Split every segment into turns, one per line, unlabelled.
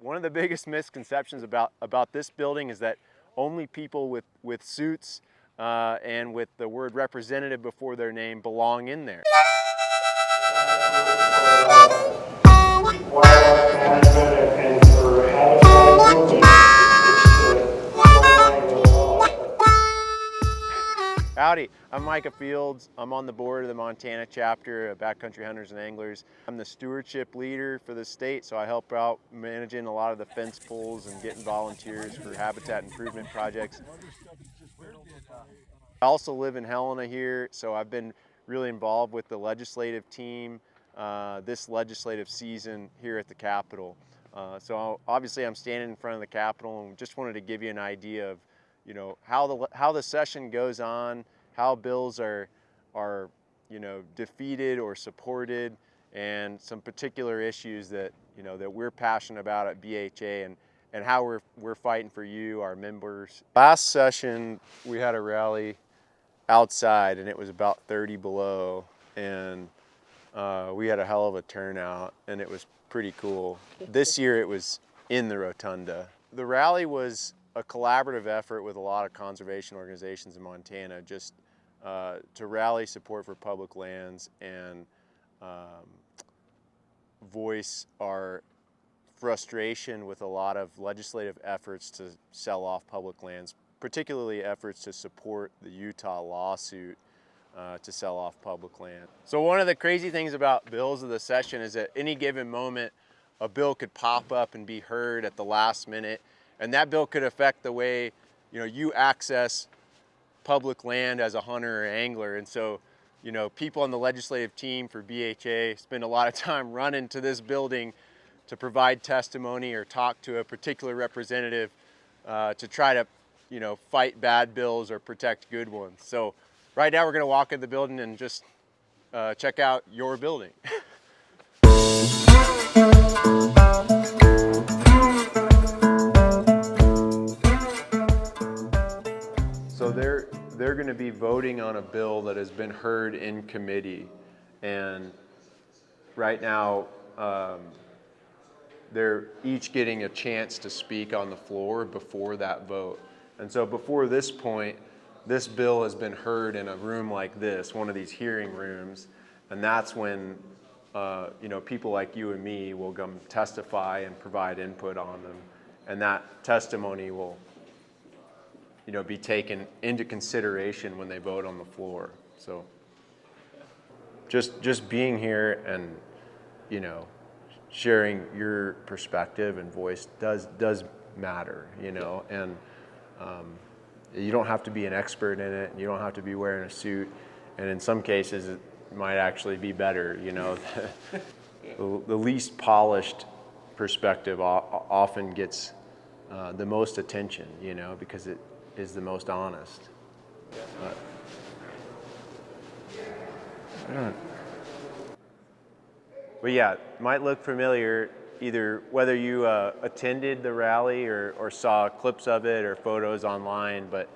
One of the biggest misconceptions about this building is that only people with suits and with the word representative before their name belong in there. Howdy, I'm Micah Fields. I'm on the board of the Montana chapter of Backcountry Hunters and Anglers. I'm the stewardship leader for the state, so I help out managing a lot of the fence pulls and getting volunteers for habitat improvement projects. I also live in Helena here, so I've been really involved with the legislative team this legislative season here at the Capitol. So obviously I'm standing in front of the Capitol and just wanted to give you an idea of how the session goes on, how bills are defeated or supported, and some particular issues that that we're passionate about at BHA, and how we're fighting for you, our members. Last session we had a rally outside and it was about 30 below, and we had a hell of a turnout and it was pretty cool. This year it was in the rotunda. The rally was a collaborative effort with a lot of conservation organizations in Montana, just to rally support for public lands and voice our frustration with a lot of legislative efforts to sell off public lands, particularly efforts to support the Utah lawsuit to sell off public land. So one of the crazy things about bills of the session is at any given moment, a bill could pop up and be heard at the last minute, and that bill could affect the way you access public land as a hunter or angler. And so people on the legislative team for BHA spend a lot of time running to this building to provide testimony or talk to a particular representative to try to fight bad bills or protect good ones. So right now we're going to walk in the building and just check out your building. So they're going to be voting on a bill that has been heard in committee, and right now they're each getting a chance to speak on the floor before that vote. And so before this point, this bill has been heard in a room like this, one of these hearing rooms, and that's when people like you and me will come testify and provide input on them, and that testimony will be taken into consideration when they vote on the floor. So just being here and sharing your perspective and voice does matter, and you don't have to be an expert in it, and you don't have to be wearing a suit, and in some cases it might actually be better. The least polished perspective often gets the most attention, because it is the most honest. But yeah, it might look familiar, either whether you attended the rally or saw clips of it or photos online. But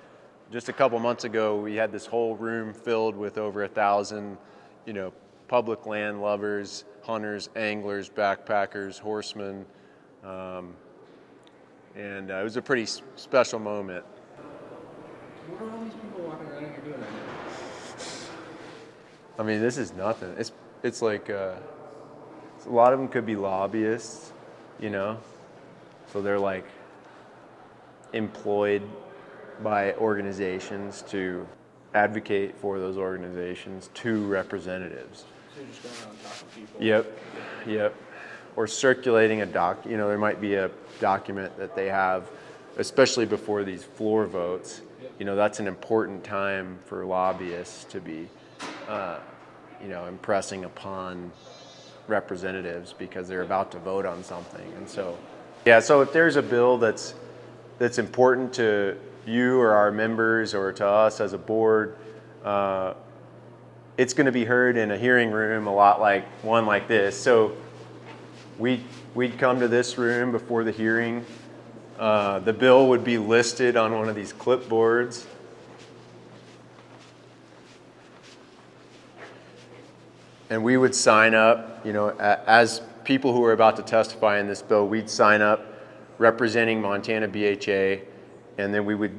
just a couple months ago, we had this whole room filled with over 1,000, public land lovers, hunters, anglers, backpackers, horsemen, and it was a pretty special moment.
What are all these people walking around here doing right now?
I mean, this is nothing. It's like a lot of them could be lobbyists, so they're like employed by organizations to advocate for those organizations to representatives.
So you're just going around talking to people?
Yep. Or circulating a there might be a document that they have, especially before these floor votes. That's an important time for lobbyists to be, impressing upon representatives because they're about to vote on something. And so, so if there's a bill that's important to you or our members or to us as a board, it's going to be heard in a hearing room, a lot like one like this. So we'd come to this room before the hearing. The bill would be listed on one of these clipboards. And we would sign up, as people who are about to testify in this bill, we'd sign up representing Montana BHA, and then we would,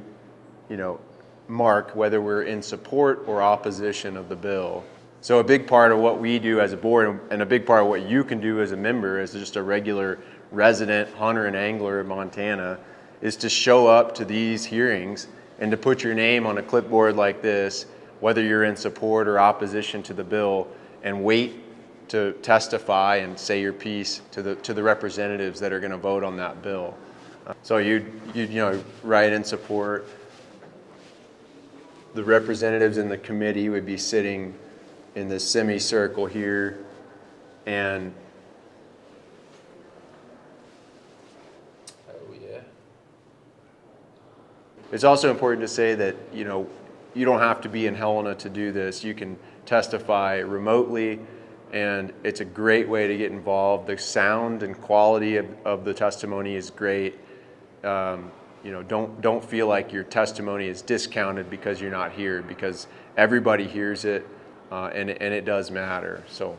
mark whether we're in support or opposition of the bill. So a big part of what we do as a board, and a big part of what you can do as a member, as just a regular resident hunter and angler in Montana, is to show up to these hearings and to put your name on a clipboard like this, whether you're in support or opposition to the bill, and wait to testify and say your piece to the representatives that are going to vote on that bill. So you'd write in support. The representatives in the committee would be sitting in the semicircle here, and it's also important to say that you don't have to be in Helena to do this. You can testify remotely, and it's a great way to get involved. The sound and quality of the testimony is great. Don't feel like your testimony is discounted because you're not here, because everybody hears it, and it does matter. So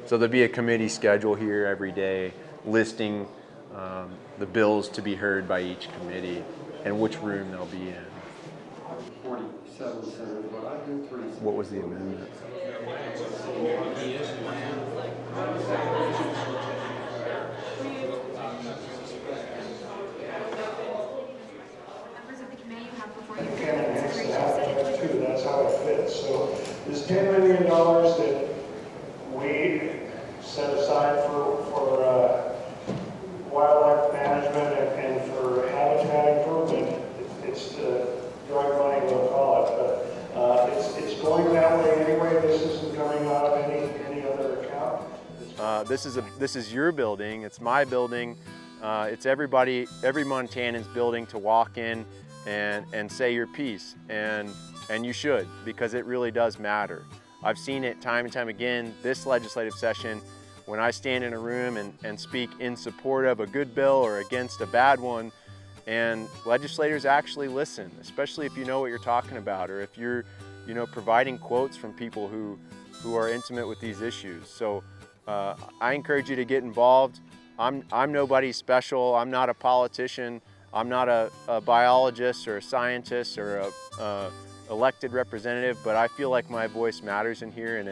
there'll be a committee schedule here every day listing the bills to be heard by each committee and which room they'll be in.
47 senators, but I do 3.
What was the amendment?
That's how it fits. So this $10 million that we set aside for wildlife management and for habitat improvement, it's the drug money, we'll call it, but it's going that way anyway. This isn't coming out of any other account.
This is your building. It's my building. It's every Montanan's building to walk in and say your piece, and you should, because it really does matter. I've seen it time and time again this legislative session when I stand in a room and speak in support of a good bill or against a bad one, and legislators actually listen, especially if you know what you're talking about, or if you're providing quotes from people who are intimate with these issues. So I encourage you to get involved. I'm nobody special. I'm not a politician. I'm not a biologist or a scientist or a elected representative, but I feel like my voice matters in here, and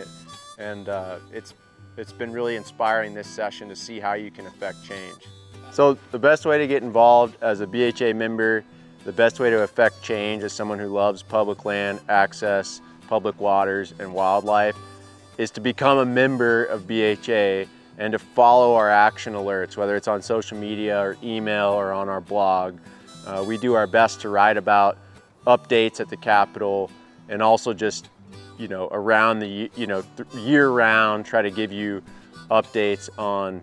it's been really inspiring this session to see how you can affect change. So the best way to get involved as a BHA member, the best way to affect change as someone who loves public land, access, public waters, and wildlife is to become a member of BHA and to follow our action alerts, whether it's on social media or email or on our blog. We do our best to write about updates at the Capitol, and also just around the year-round try to give you updates on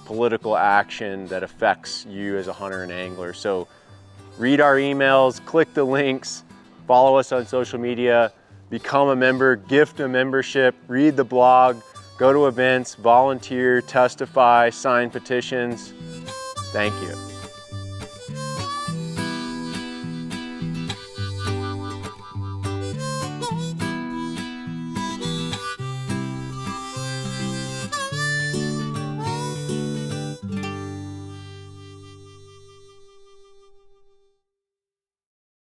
political action that affects you as a hunter and angler. So read our emails, click the links, follow us on social media, become a member, gift a membership, read the blog, go to events, volunteer, testify, sign petitions. Thank you.